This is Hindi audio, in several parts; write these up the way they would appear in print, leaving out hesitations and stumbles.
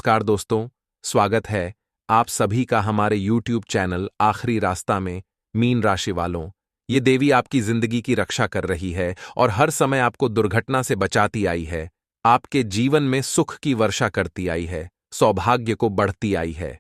नमस्कार दोस्तों, स्वागत है आप सभी का हमारे YouTube चैनल आखिरी रास्ता में। मीन राशि वालों, ये देवी आपकी जिंदगी की रक्षा कर रही है और हर समय आपको दुर्घटना से बचाती आई है, आपके जीवन में सुख की वर्षा करती आई है, सौभाग्य को बढ़ती आई है।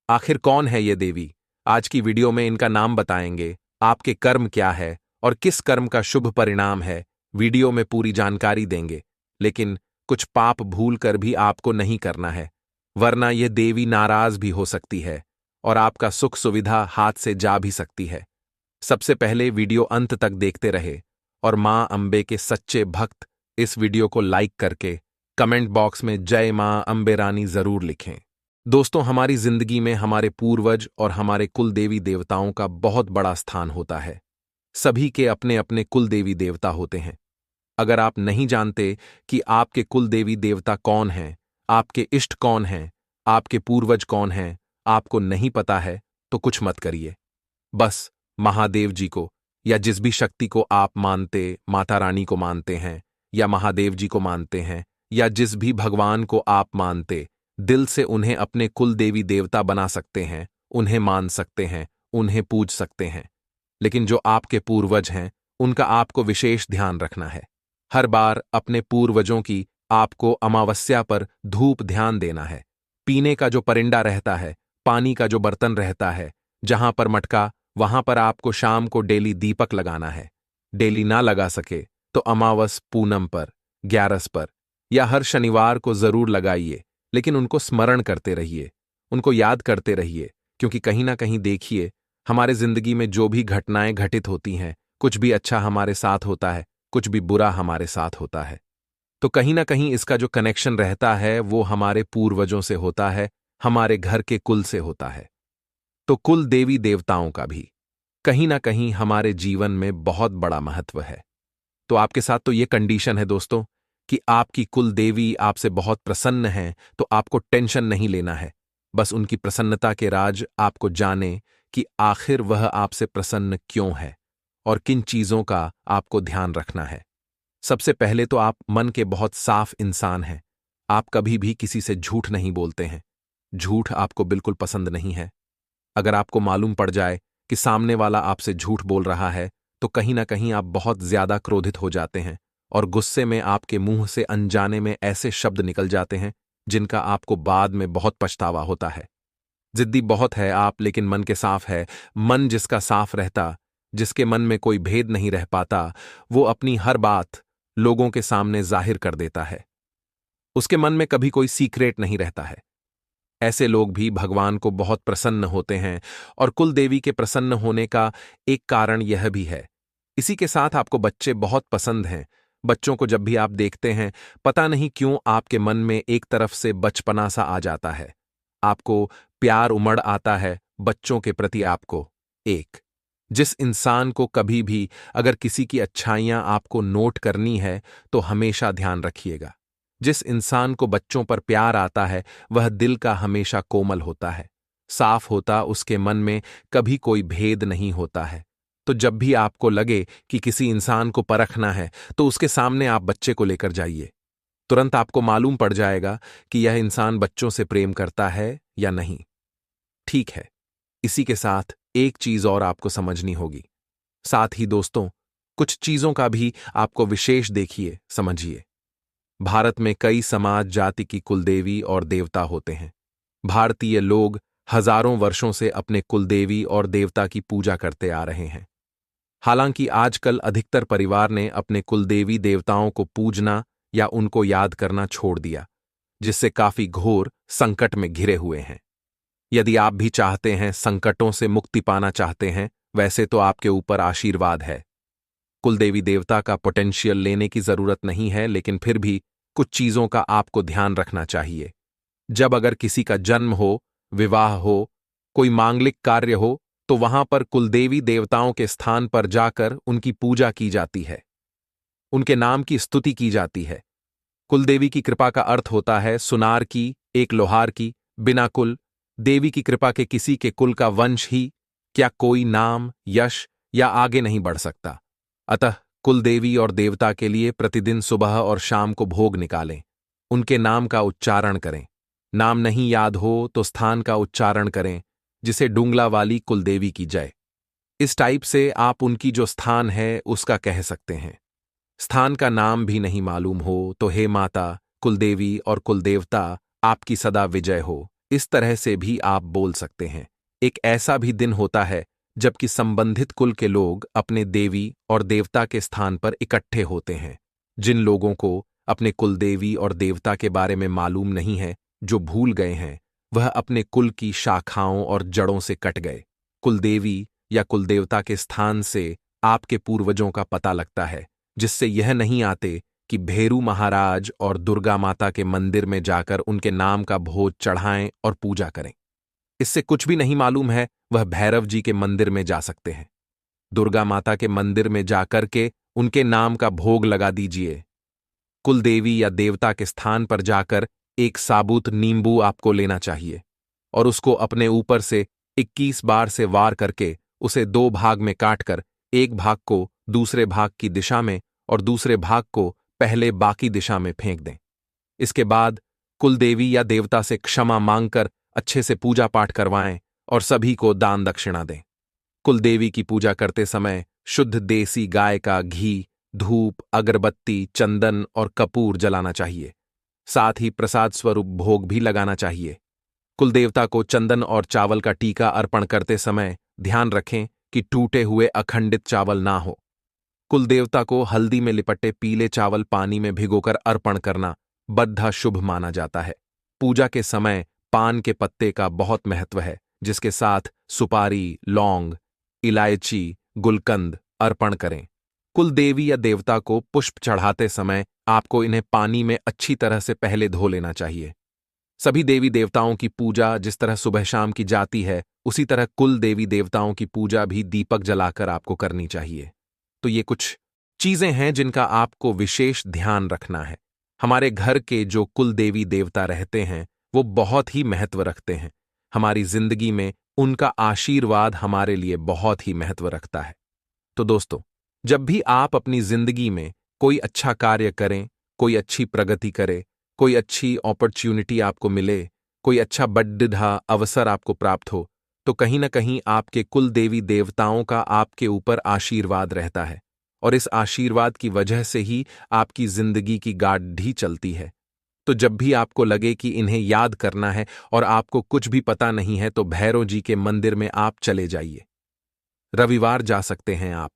आखिर कौन है ये देवी? आज की वीडियो में इनका नाम बताएंगे, आपके कर्म क्या है और किस कर्म का शुभ परिणाम है, वीडियो में पूरी जानकारी देंगे। लेकिन कुछ पाप भूल कर भी आपको नहीं करना है, वरना यह देवी नाराज भी हो सकती है और आपका सुख सुविधा हाथ से जा भी सकती है। सबसे पहले वीडियो अंत तक देखते रहे और मां अंबे के सच्चे भक्त इस वीडियो को लाइक करके कमेंट बॉक्स में जय मां अंबे रानी जरूर लिखें। दोस्तों, हमारी जिंदगी में हमारे पूर्वज और हमारे कुल देवी देवताओं का बहुत बड़ा स्थान होता है। सभी के अपने अपने कुल देवी देवता होते हैं। अगर आप नहीं जानते कि आपके कुल देवी देवता कौन हैं, आपके इष्ट कौन हैं, आपके पूर्वज कौन हैं, आपको नहीं पता है तो कुछ मत करिए। बस महादेव जी को या जिस भी शक्ति को आप मानते, माता रानी को मानते हैं या महादेव जी को मानते हैं या जिस भी भगवान को आप मानते, दिल से उन्हें अपने कुल देवी देवता बना सकते हैं, उन्हें मान सकते हैं, उन्हें पूज सकते हैं। लेकिन जो आपके पूर्वज हैं, उनका आपको विशेष ध्यान रखना है। हर बार अपने पूर्वजों की आपको अमावस्या पर धूप ध्यान देना है। पीने का जो परिंदा रहता है, पानी का जो बर्तन रहता है, जहां पर मटका, वहां पर आपको शाम को डेली दीपक लगाना है। डेली ना लगा सके तो अमावस, पूनम पर, ग्यारस पर या हर शनिवार को जरूर लगाइए, लेकिन उनको स्मरण करते रहिए, उनको याद करते रहिए। क्योंकि कहीं ना कहीं देखिए, हमारे जिंदगी में जो भी घटनाएं घटित होती हैं, कुछ भी अच्छा हमारे साथ होता है, कुछ भी बुरा हमारे साथ होता है, तो कहीं ना कहीं इसका जो कनेक्शन रहता है वो हमारे पूर्वजों से होता है, हमारे घर के कुल से होता है। तो कुल देवी देवताओं का भी कहीं ना कहीं हमारे जीवन में बहुत बड़ा महत्व है। तो आपके साथ तो ये कंडीशन है दोस्तों कि आपकी कुल देवी आपसे बहुत प्रसन्न है, तो आपको टेंशन नहीं लेना है। बस उनकी प्रसन्नता के राज आपको जाने कि आखिर वह आपसे प्रसन्न क्यों है और किन चीजों का आपको ध्यान रखना है। सबसे पहले तो आप मन के बहुत साफ इंसान हैं। आप कभी भी किसी से झूठ नहीं बोलते हैं। झूठ आपको बिल्कुल पसंद नहीं है। अगर आपको मालूम पड़ जाए कि सामने वाला आपसे झूठ बोल रहा है, तो कहीं ना कहीं आप बहुत ज्यादा क्रोधित हो जाते हैं और गुस्से में आपके मुंह से अनजाने में ऐसे शब्द निकल जाते हैं जिनका आपको बाद में बहुत पछतावा होता है। जिद्दी बहुत है आप, लेकिन मन के साफ है। मन जिसका साफ रहता, जिसके मन में कोई भेद नहीं रह पाता, वो अपनी हर बात लोगों के सामने जाहिर कर देता है। उसके मन में कभी कोई सीक्रेट नहीं रहता है। ऐसे लोग भी भगवान को बहुत प्रसन्न होते हैं और कुल देवी के प्रसन्न होने का एक कारण यह भी है। इसी के साथ आपको बच्चे बहुत पसंद हैं। बच्चों को जब भी आप देखते हैं, पता नहीं क्यों आपके मन में एक तरफ से बचपना सा आ जाता है। आपको प्यार उमड़ आता है बच्चों के प्रति। आपको एक जिस इंसान को कभी भी अगर किसी की अच्छाइयां आपको नोट करनी है, तो हमेशा ध्यान रखिएगा, जिस इंसान को बच्चों पर प्यार आता है वह दिल का हमेशा कोमल होता है, साफ होता, उसके मन में कभी कोई भेद नहीं होता है। तो जब भी आपको लगे कि किसी इंसान को परखना है, तो उसके सामने आप बच्चे को लेकर जाइए। तुरंत आपको मालूम पड़ जाएगा कि यह इंसान बच्चों से प्रेम करता है या नहीं। ठीक है, इसी के साथ एक चीज और आपको समझनी होगी। साथ ही दोस्तों, कुछ चीजों का भी आपको विशेष देखिए, समझिए। भारत में कई समाज जाति की कुलदेवी और देवता होते हैं। भारतीय लोग हजारों वर्षों से अपने कुलदेवी और देवता की पूजा करते आ रहे हैं। हालांकि आजकल अधिकतर परिवार ने अपने कुलदेवी देवताओं को पूजना या उनको याद करना छोड़ दिया, जिससे काफी घोर संकट में घिरे हुए हैं। यदि आप भी चाहते हैं, संकटों से मुक्ति पाना चाहते हैं, वैसे तो आपके ऊपर आशीर्वाद है। कुलदेवी देवता का पोटेंशियल लेने की जरूरत नहीं है, लेकिन फिर भी कुछ चीजों का आपको ध्यान रखना चाहिए। जब अगर किसी का जन्म हो, विवाह हो, कोई मांगलिक कार्य हो, तो वहां पर कुलदेवी देवताओं के स्थान पर जाकर उनकी पूजा की जाती है, उनके नाम की स्तुति की जाती है। कुलदेवी की कृपा का अर्थ होता है सुनार की, एक लोहार की, बिना कुल देवी की कृपा के किसी के कुल का वंश ही क्या कोई नाम, यश या आगे नहीं बढ़ सकता। अतः कुल देवी और देवता के लिए प्रतिदिन सुबह और शाम को भोग निकालें, उनके नाम का उच्चारण करें, नाम नहीं याद हो तो स्थान का उच्चारण करें, जिसे डूंगला वाली कुलदेवी की जय। इस टाइप से आप उनकी जो स्थान है उसका कह सकते हैं। स्थान का नाम भी नहीं मालूम हो तो हे माता, कुलदेवी और कुलदेवता, आपकी सदा विजय हो, इस तरह से भी आप बोल सकते हैं। एक ऐसा भी दिन होता है जबकि संबंधित कुल के लोग अपने देवी और देवता के स्थान पर इकट्ठे होते हैं। जिन लोगों को अपने कुलदेवी और देवता के बारे में मालूम नहीं है, जो भूल गए हैं, वह अपने कुल की शाखाओं और जड़ों से कट गए। कुलदेवी या कुलदेवता के स्थान से आपके पूर्वजों का पता लगता है, जिससे यह नहीं आते कि भेरू महाराज और दुर्गा माता के मंदिर में जाकर उनके नाम का भोज चढ़ाएं और पूजा करें। इससे कुछ भी नहीं मालूम है, वह भैरव जी के मंदिर में जा सकते हैं। दुर्गा माता के मंदिर में जाकर के उनके नाम का भोग लगा दीजिए। कुलदेवी या देवता के स्थान पर जाकर एक साबुत नींबू आपको लेना चाहिए और उसको अपने ऊपर से 21 बार से वार करके उसे 2 भाग में काटकर एक भाग को दूसरे भाग की दिशा में और दूसरे भाग को पहले बाकी दिशा में फेंक दें। इसके बाद कुलदेवी या देवता से क्षमा मांगकर अच्छे से पूजा पाठ करवाएं और सभी को दान दक्षिणा दें। कुलदेवी की पूजा करते समय शुद्ध देसी गाय का घी, धूप, अगरबत्ती, चंदन और कपूर जलाना चाहिए। साथ ही प्रसाद स्वरूप भोग भी लगाना चाहिए। कुलदेवता को चंदन और चावल का टीका अर्पण करते समय ध्यान रखें कि टूटे हुए अखंडित चावल ना हो। कुलदेवता को हल्दी में लिपटे पीले चावल पानी में भिगोकर अर्पण करना बद्धा शुभ माना जाता है। पूजा के समय पान के पत्ते का बहुत महत्व है, जिसके साथ सुपारी, लौंग, इलायची, गुलकंद अर्पण करें। कुलदेवी या देवता को पुष्प चढ़ाते समय आपको इन्हें पानी में अच्छी तरह से पहले धो लेना चाहिए। सभी देवी देवताओं की पूजा जिस तरह सुबह शाम की जाती है, उसी तरह कुल देवी देवताओं की पूजा भी दीपक जलाकर आपको करनी चाहिए। तो ये कुछ चीजें हैं जिनका आपको विशेष ध्यान रखना है। हमारे घर के जो कुल देवी देवता रहते हैं वो बहुत ही महत्व रखते हैं। हमारी जिंदगी में उनका आशीर्वाद हमारे लिए बहुत ही महत्व रखता है। तो दोस्तों, जब भी आप अपनी जिंदगी में कोई अच्छा कार्य करें, कोई अच्छी प्रगति करे, कोई अच्छी अपॉर्चुनिटी आपको मिले, कोई अच्छा बड़ा अवसर आपको प्राप्त हो, तो कहीं ना कहीं आपके कुल देवी देवताओं का आपके ऊपर आशीर्वाद रहता है और इस आशीर्वाद की वजह से ही आपकी जिंदगी की गाड़ी चलती है। तो जब भी आपको लगे कि इन्हें याद करना है और आपको कुछ भी पता नहीं है, तो भैरव जी के मंदिर में आप चले जाइए। रविवार जा सकते हैं आप,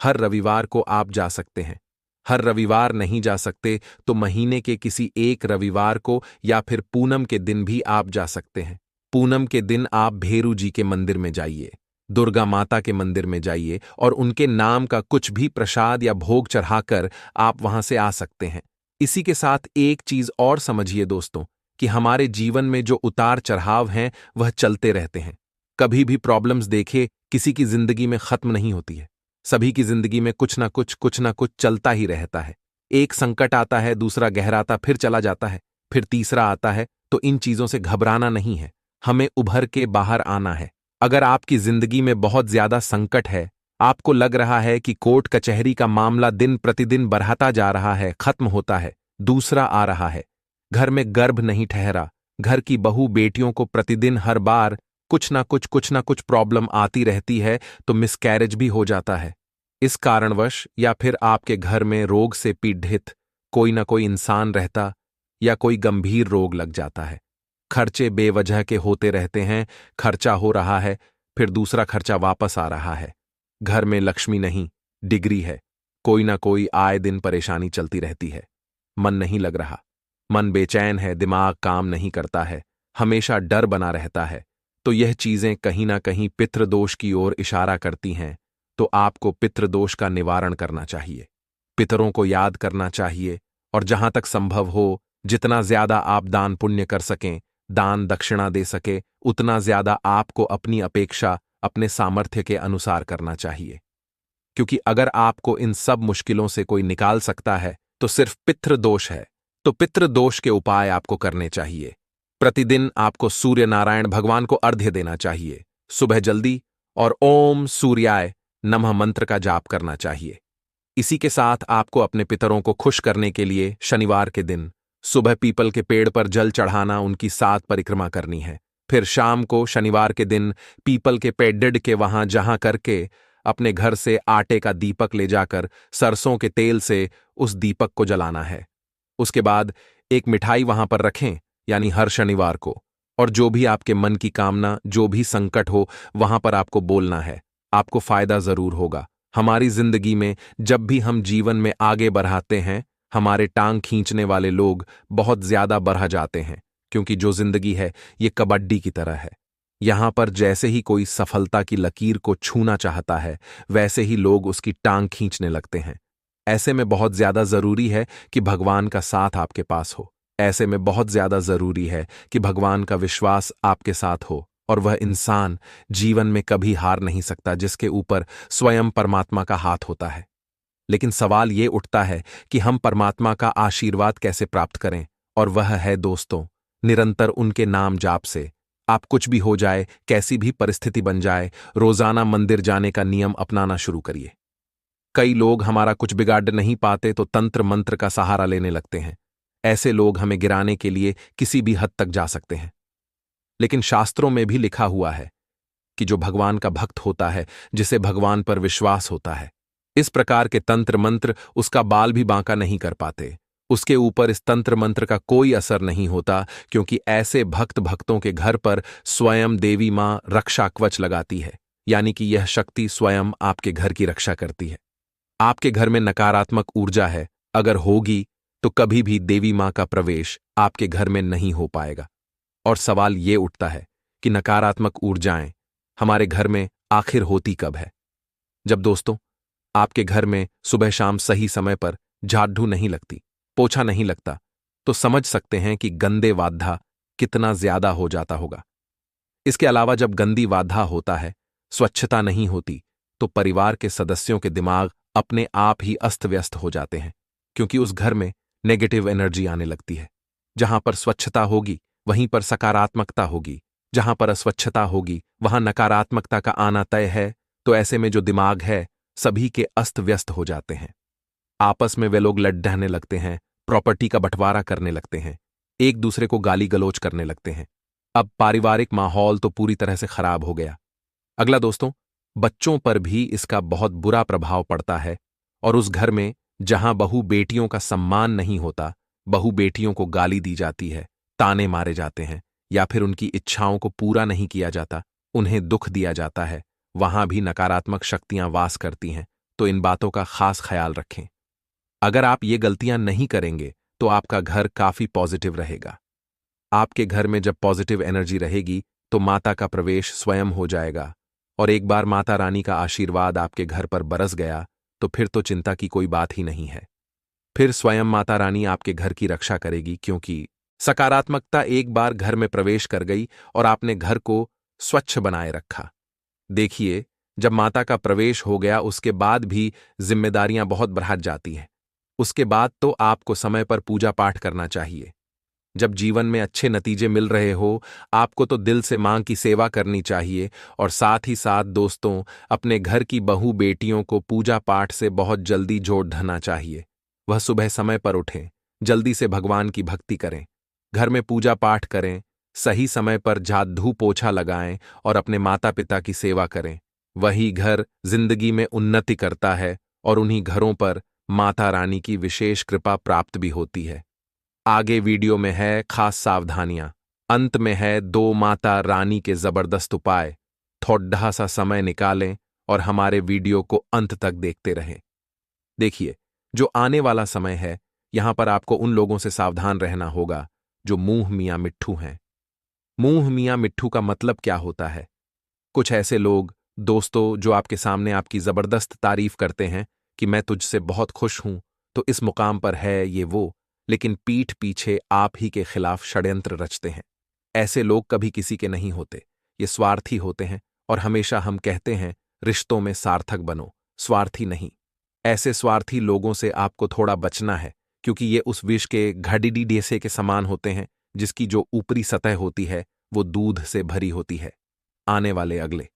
हर रविवार को आप जा सकते हैं। हर रविवार नहीं जा सकते तो महीने के किसी एक रविवार को या फिर पूनम के दिन भी आप जा सकते हैं। पूनम के दिन आप भेरू जी के मंदिर में जाइए, दुर्गा माता के मंदिर में जाइए और उनके नाम का कुछ भी प्रसाद या भोग चढ़ाकर आप वहां से आ सकते हैं। इसी के साथ एक चीज और समझिए दोस्तों, कि हमारे जीवन में जो उतार चढ़ाव हैं वह चलते रहते हैं। कभी भी प्रॉब्लम्स देखे, किसी की जिंदगी में खत्म नहीं होती है। सभी की जिंदगी में कुछ ना कुछ चलता ही रहता है। एक संकट आता है, दूसरा गहराता फिर चला जाता है, फिर तीसरा आता है। तो इन चीजों से घबराना नहीं है, हमें उभर के बाहर आना है। अगर आपकी जिंदगी में बहुत ज्यादा संकट है, आपको लग रहा है कि कोर्ट कचहरी का मामला दिन प्रतिदिन बढ़ाता जा रहा है, खत्म होता है, दूसरा आ रहा है, घर में गर्भ नहीं ठहरा, घर की बहू बेटियों को प्रतिदिन हर बार कुछ ना कुछ प्रॉब्लम आती रहती है, तो मिसकैरेज भी हो जाता है। इस कारणवश या फिर आपके घर में रोग से पीड़ित कोई ना कोई इंसान रहता या कोई गंभीर रोग लग जाता है। खर्चे बेवजह के होते रहते हैं, खर्चा हो रहा है, फिर दूसरा खर्चा वापस आ रहा है। घर में लक्ष्मी नहीं, डिग्री है, कोई ना कोई आए दिन परेशानी चलती रहती है। मन नहीं लग रहा, मन बेचैन है, दिमाग काम नहीं करता है, हमेशा डर बना रहता है। तो यह चीजें कहीं ना कहीं पितृदोष की ओर इशारा करती हैं। तो आपको पितृदोष का निवारण करना चाहिए, पितरों को याद करना चाहिए और जहां तक संभव हो, जितना ज्यादा आप दान पुण्य कर सकें, दान दक्षिणा दे सके, उतना ज्यादा आपको अपनी अपेक्षा अपने सामर्थ्य के अनुसार करना चाहिए। क्योंकि अगर आपको इन सब मुश्किलों से कोई निकाल सकता है तो सिर्फ पितृदोष है। तो पितृदोष के उपाय आपको करने चाहिए। प्रतिदिन आपको सूर्य नारायण भगवान को अर्घ्य देना चाहिए, सुबह जल्दी, और ओम सूर्याय नमः मंत्र का जाप करना चाहिए। इसी के साथ आपको अपने पितरों को खुश करने के लिए शनिवार के दिन सुबह पीपल के पेड़ पर जल चढ़ाना, उनकी 7 परिक्रमा करनी है। फिर शाम को शनिवार के दिन पीपल के पेड़ के वहां जहां करके अपने घर से आटे का दीपक ले जाकर सरसों के तेल से उस दीपक को जलाना है। उसके बाद एक मिठाई वहां पर रखें, यानी हर शनिवार को, और जो भी आपके मन की कामना, जो भी संकट हो, वहां पर आपको बोलना है। आपको फायदा जरूर होगा। हमारी जिंदगी में जब भी हम जीवन में आगे बढ़ाते हैं, हमारे टांग खींचने वाले लोग बहुत ज्यादा बढ़ जाते हैं, क्योंकि जो जिंदगी है ये कबड्डी की तरह है। यहां पर जैसे ही कोई सफलता की लकीर को छूना चाहता है, वैसे ही लोग उसकी टांग खींचने लगते हैं। ऐसे में बहुत ज्यादा जरूरी है कि भगवान का साथ आपके पास हो। ऐसे में बहुत ज्यादा जरूरी है कि भगवान का विश्वास आपके साथ हो, और वह इंसान जीवन में कभी हार नहीं सकता जिसके ऊपर स्वयं परमात्मा का हाथ होता है। लेकिन सवाल ये उठता है कि हम परमात्मा का आशीर्वाद कैसे प्राप्त करें, और वह है दोस्तों, निरंतर उनके नाम जाप से। आप कुछ भी हो जाए, कैसी भी परिस्थिति बन जाए, रोजाना मंदिर जाने का नियम अपनाना शुरू करिए। कई लोग हमारा कुछ बिगाड़ नहीं पाते तो तंत्र मंत्र का सहारा लेने लगते हैं। ऐसे लोग हमें गिराने के लिए किसी भी हद तक जा सकते हैं। लेकिन शास्त्रों में भी लिखा हुआ है कि जो भगवान का भक्त होता है, जिसे भगवान पर विश्वास होता है, इस प्रकार के तंत्र मंत्र उसका बाल भी बांका नहीं कर पाते। उसके ऊपर इस तंत्र मंत्र का कोई असर नहीं होता, क्योंकि ऐसे भक्तों के घर पर स्वयं देवी मां रक्षा कवच लगाती है, यानी कि यह शक्ति स्वयं आपके घर की रक्षा करती है। आपके घर में नकारात्मक ऊर्जा है, अगर होगी तो कभी भी देवी मां का प्रवेश आपके घर में नहीं हो पाएगा। और सवाल ये उठता है कि नकारात्मक ऊर्जाएं हमारे घर में आखिर होती कब है? जब दोस्तों आपके घर में सुबह शाम सही समय पर झाड़ू नहीं लगती, पोछा नहीं लगता, तो समझ सकते हैं कि गंदे वाधा कितना ज्यादा हो जाता होगा। इसके अलावा जब गंदी वाधा होता है, स्वच्छता नहीं होती, तो परिवार के सदस्यों के दिमाग अपने आप ही अस्त व्यस्त हो जाते हैं, क्योंकि उस घर में नेगेटिव एनर्जी आने लगती है। जहां पर स्वच्छता होगी वहीं पर सकारात्मकता होगी, जहां पर अस्वच्छता होगी वहां नकारात्मकता का आना तय है। तो ऐसे में जो दिमाग है सभी के अस्त व्यस्त हो जाते हैं। आपस में वे लोग लड़ने लगते हैं, प्रॉपर्टी का बंटवारा करने लगते हैं, एक दूसरे को गाली गलौज करने लगते हैं। अब पारिवारिक माहौल तो पूरी तरह से खराब हो गया। अगला दोस्तों, बच्चों पर भी इसका बहुत बुरा प्रभाव पड़ता है, और उस घर में जहां बहू बेटियों का सम्मान नहीं होता, बहू बेटियों को गाली दी जाती है, ताने मारे जाते हैं, या फिर उनकी इच्छाओं को पूरा नहीं किया जाता, उन्हें दुख दिया जाता है, वहां भी नकारात्मक शक्तियां वास करती हैं। तो इन बातों का खास ख्याल रखें। अगर आप ये गलतियां नहीं करेंगे तो आपका घर काफी पॉजिटिव रहेगा। आपके घर में जब पॉजिटिव एनर्जी रहेगी तो माता का प्रवेश स्वयं हो जाएगा, और एक बार माता रानी का आशीर्वाद आपके घर पर बरस गया तो फिर तो चिंता की कोई बात ही नहीं है। फिर स्वयं माता रानी आपके घर की रक्षा करेगी, क्योंकि सकारात्मकता एक बार घर में प्रवेश कर गई और आपने घर को स्वच्छ बनाए रखा। देखिए, जब माता का प्रवेश हो गया उसके बाद भी जिम्मेदारियां बहुत बढ़ जाती हैं। उसके बाद तो आपको समय पर पूजा पाठ करना चाहिए। जब जीवन में अच्छे नतीजे मिल रहे हो, आपको तो दिल से मां की सेवा करनी चाहिए, और साथ ही साथ दोस्तों अपने घर की बहू बेटियों को पूजा पाठ से बहुत जल्दी जोड़ धना चाहिए। वह सुबह समय पर उठें, जल्दी से भगवान की भक्ति करें, घर में पूजा पाठ करें, सही समय पर झाड़ू पोछा लगाएं और अपने माता पिता की सेवा करें। वही घर जिंदगी में उन्नति करता है, और उन्हीं घरों पर माता रानी की विशेष कृपा प्राप्त भी होती है। आगे वीडियो में है खास सावधानियां, अंत में है 2 माता रानी के जबरदस्त उपाय। थोड़ा सा समय निकालें और हमारे वीडियो को अंत तक देखते रहें। देखिए, जो आने वाला समय है, यहां पर आपको उन लोगों से सावधान रहना होगा जो मुंह मियां मिट्ठू हैं। मुंह मियां मिट्ठू का मतलब क्या होता है? कुछ ऐसे लोग दोस्तों जो आपके सामने आपकी जबरदस्त तारीफ करते हैं कि मैं तुझसे बहुत खुश हूं, तो इस मुकाम पर है ये वो, लेकिन पीठ पीछे आप ही के खिलाफ षड्यंत्र रचते हैं। ऐसे लोग कभी किसी के नहीं होते, ये स्वार्थी होते हैं, और हमेशा हम कहते हैं रिश्तों में सार्थक बनो, स्वार्थी नहीं। ऐसे स्वार्थी लोगों से आपको थोड़ा बचना है, क्योंकि ये उस विष के घड़ीडी डेसे के समान होते हैं, जिसकी जो ऊपरी सतह होती है वो दूध से भरी होती है। आने वाले अगले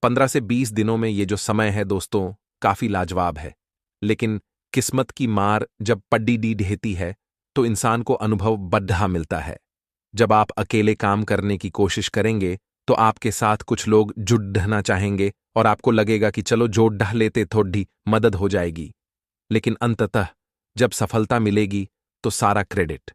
15 से 20 दिनों में ये जो समय है दोस्तों काफी लाजवाब है, लेकिन किस्मत की मार जब पड्डी डी ढेती है तो इंसान को अनुभव बढ़ा मिलता है। जब आप अकेले काम करने की कोशिश करेंगे तो आपके साथ कुछ लोग जुड़ना चाहेंगे और आपको लगेगा कि चलो जोड़ ढह लेते, थोड़ी मदद हो जाएगी। लेकिन अंततः जब सफलता मिलेगी तो सारा क्रेडिट,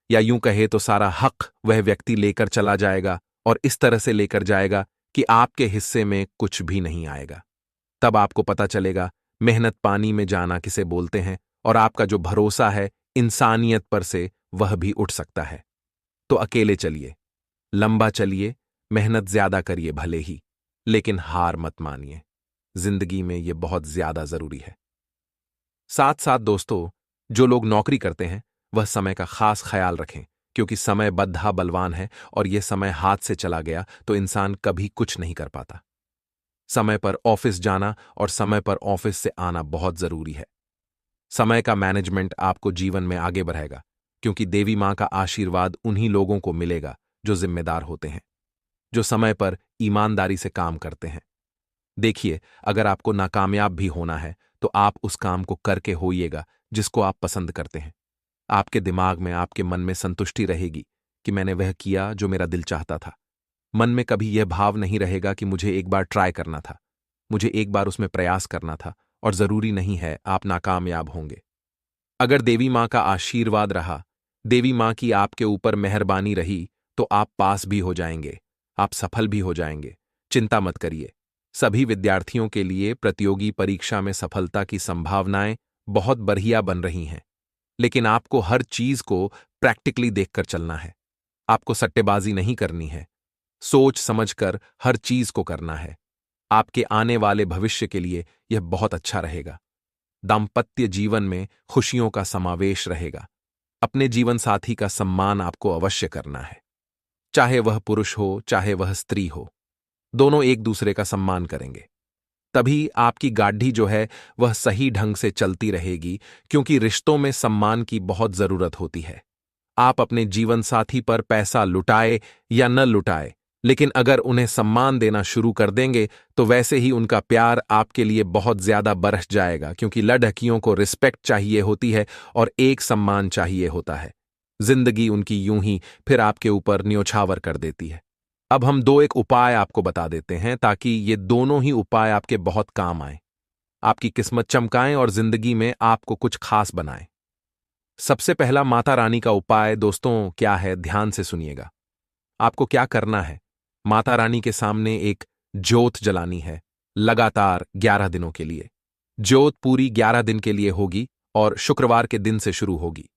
या यूं कहे तो सारा हक, वह व्यक्ति लेकर चला जाएगा, और इस तरह से लेकर जाएगा कि आपके हिस्से में कुछ भी नहीं आएगा। तब आपको पता चलेगा मेहनत पानी में जाना किसे बोलते हैं, और आपका जो भरोसा है इंसानियत पर से, वह भी उठ सकता है। तो अकेले चलिए, लंबा चलिए, मेहनत ज्यादा करिए भले ही, लेकिन हार मत मानिए। जिंदगी में यह बहुत ज्यादा जरूरी है। साथ साथ दोस्तों, जो लोग नौकरी करते हैं वह समय का खास ख्याल रखें, क्योंकि समय बद्धा बलवान है और यह समय हाथ से चला गया तो इंसान कभी कुछ नहीं कर पाता। समय पर ऑफिस जाना और समय पर ऑफिस से आना बहुत जरूरी है। समय का मैनेजमेंट आपको जीवन में आगे बढ़ाएगा, क्योंकि देवी मां का आशीर्वाद उन्हीं लोगों को मिलेगा जो जिम्मेदार होते हैं, जो समय पर ईमानदारी से काम करते हैं। देखिए, अगर आपको नाकामयाब भी होना है तो आप उस काम को करके होइएगा जिसको आप पसंद करते हैं। आपके दिमाग में, आपके मन में संतुष्टि रहेगी कि मैंने वह किया जो मेरा दिल चाहता था। मन में कभी यह भाव नहीं रहेगा कि मुझे एक बार ट्राई करना था, मुझे एक बार उसमें प्रयास करना था, और जरूरी नहीं है आप नाकामयाब होंगे। अगर देवी मां का आशीर्वाद रहा, देवी मां की आपके ऊपर मेहरबानी रही, तो आप पास भी हो जाएंगे, आप सफल भी हो जाएंगे। चिंता मत करिए। सभी विद्यार्थियों के लिए प्रतियोगी परीक्षा में सफलता की संभावनाएं बहुत बढ़िया बन रही हैं, लेकिन आपको हर चीज को प्रैक्टिकली देखकर चलना है। आपको सट्टेबाजी नहीं करनी है, सोच समझकर हर चीज को करना है। आपके आने वाले भविष्य के लिए यह बहुत अच्छा रहेगा। दाम्पत्य जीवन में खुशियों का समावेश रहेगा। अपने जीवन साथी का सम्मान आपको अवश्य करना है, चाहे वह पुरुष हो चाहे वह स्त्री हो, दोनों एक दूसरे का सम्मान करेंगे। तभी आपकी गाड़ी जो है वह सही ढंग से चलती रहेगी, क्योंकि रिश्तों में सम्मान की बहुत जरूरत होती है। आप अपने जीवन साथी पर पैसा लुटाए या न लुटाए, लेकिन अगर उन्हें सम्मान देना शुरू कर देंगे तो वैसे ही उनका प्यार आपके लिए बहुत ज्यादा बरस जाएगा, क्योंकि लड़कियों को रिस्पेक्ट चाहिए होती है और एक सम्मान चाहिए होता है। जिंदगी उनकी यूं ही फिर आपके ऊपर न्योछावर कर देती है। अब हम एक उपाय आपको बता देते हैं, ताकि ये दोनों ही उपाय आपके बहुत काम आए, आपकी किस्मत चमकाएं और जिंदगी में आपको कुछ खास बनाएं। सबसे पहला माता रानी का उपाय दोस्तों क्या है, ध्यान से सुनिएगा। आपको क्या करना है, माता रानी के सामने एक ज्योत जलानी है, लगातार 11 दिनों के लिए। ज्योत पूरी 11 दिन के लिए होगी और शुक्रवार के दिन से शुरू होगी।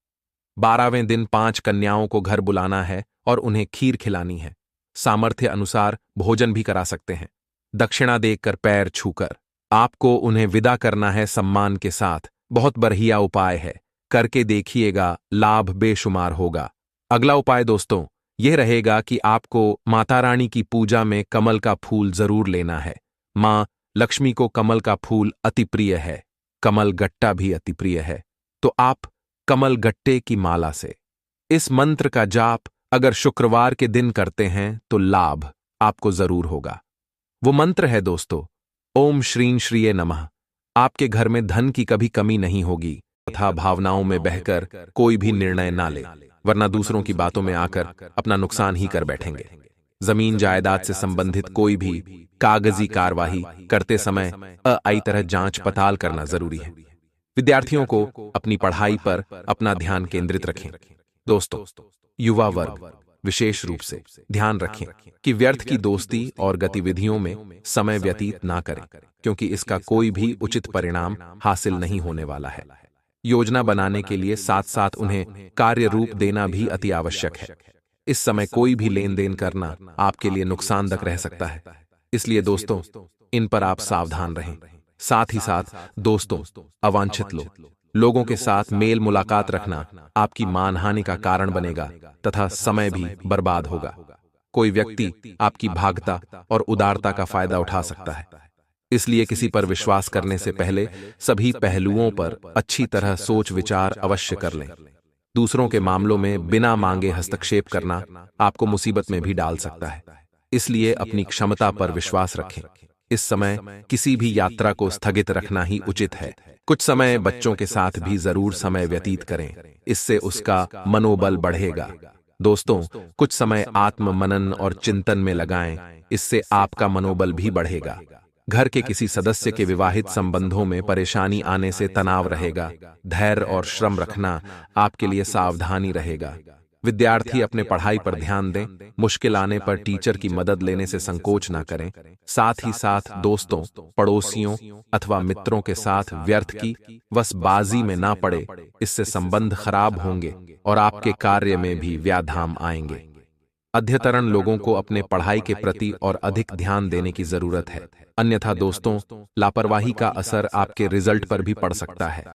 12वें दिन 5 कन्याओं को घर बुलाना है और उन्हें खीर खिलानी है। सामर्थ्य अनुसार भोजन भी करा सकते हैं। दक्षिणा देकर, पैर छूकर आपको उन्हें विदा करना है सम्मान के साथ। बहुत बढ़िया उपाय है, करके देखिएगा, लाभ बेशुमार होगा। अगला उपाय दोस्तों यह रहेगा कि आपको माता रानी की पूजा में कमल का फूल जरूर लेना है। मां लक्ष्मी को कमल का फूल अति प्रिय है, कमल गट्टा भी अति प्रिय है। तो आप कमल गट्टे की माला से इस मंत्र का जाप अगर शुक्रवार के दिन करते हैं तो लाभ आपको जरूर होगा। वो मंत्र है दोस्तों, ओम श्रीं श्रीये नमः। आपके घर में धन की कभी कमी नहीं होगी, तथा भावनाओं में बहकर कोई भी निर्णय ना ले, वरना दूसरों की बातों में आकर अपना नुकसान ही कर बैठेंगे। जमीन जायदाद से संबंधित कोई भी कागजी कार्यवाही करते समय आई तरह जांच पड़ताल करना जरूरी है। विद्यार्थियों को अपनी पढ़ाई पर अपना ध्यान केंद्रित रखें। दोस्तों, युवा वर्ग विशेष रूप से ध्यान रखें कि व्यर्थ की दोस्ती और गतिविधियों में समय व्यतीत ना करें, क्योंकि इसका कोई भी उचित परिणाम हासिल नहीं होने वाला है। योजना बनाने के लिए साथ साथ उन्हें कार्य रूप देना भी अति आवश्यक है। इस समय कोई भी लेन देन करना आपके लिए नुकसानदायक रह सकता है, इसलिए दोस्तों इन पर आप सावधान रहें। साथ ही साथ दोस्तों, अवांछित लोगों के साथ मेल मुलाकात रखना आपकी मानहानि का कारण बनेगा तथा समय भी बर्बाद होगा। कोई व्यक्ति आपकी भागता और उदारता का फायदा उठा सकता है, इसलिए किसी पर विश्वास करने से पहले सभी पहलुओं पर अच्छी तरह सोच विचार अवश्य कर लें। दूसरों के मामलों में बिना मांगे हस्तक्षेप करना आपको मुसीबत में भी डाल सकता है, इसलिए अपनी क्षमता पर विश्वास रखें। इस समय किसी भी यात्रा को स्थगित रखना ही उचित है। कुछ समय बच्चों के साथ भी जरूर समय व्यतीत करें, इससे उसका मनोबल बढ़ेगा। दोस्तों, कुछ समय आत्म मनन और चिंतन में लगाएं, इससे आपका मनोबल भी बढ़ेगा। घर के किसी सदस्य के विवाहित संबंधों में परेशानी आने से तनाव रहेगा। धैर्य और श्रम रखना आपके लिए सावधानी रहेगा। विद्यार्थी अपने पढ़ाई पर ध्यान दें, मुश्किल आने पर टीचर की मदद लेने से संकोच ना करें। साथ ही साथ दोस्तों, पड़ोसियों अथवा मित्रों के साथ व्यर्थ की वसबाजी में ना पड़े, इससे संबंध खराब होंगे और आपके कार्य में भी व्याधाम आएंगे। अध्यतरण लोगों को अपने पढ़ाई के प्रति और अधिक ध्यान देने की जरूरत है, अन्यथा दोस्तों, लापरवाही का असर आपके रिजल्ट पर भी पड़ सकता है।